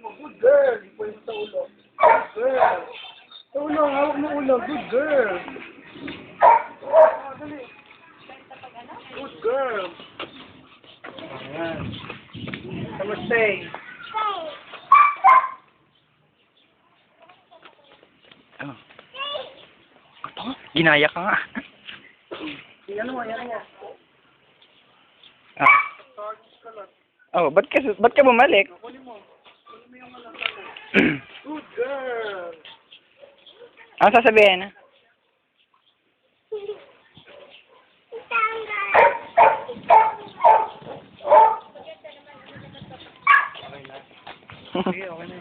Good girl. Ipuin sa ulo. Good girl. Sa ulo, hawak mo ulo. Good girl. Oh, dali. Good girl. Ayan. Kamusta? Oh. Ito, ginaya ka nga. Yan mo. Ah. Oh, ba't ka bumalik? Kunin mo yung malakala. Good girl. Ano sasabihin? Okay na.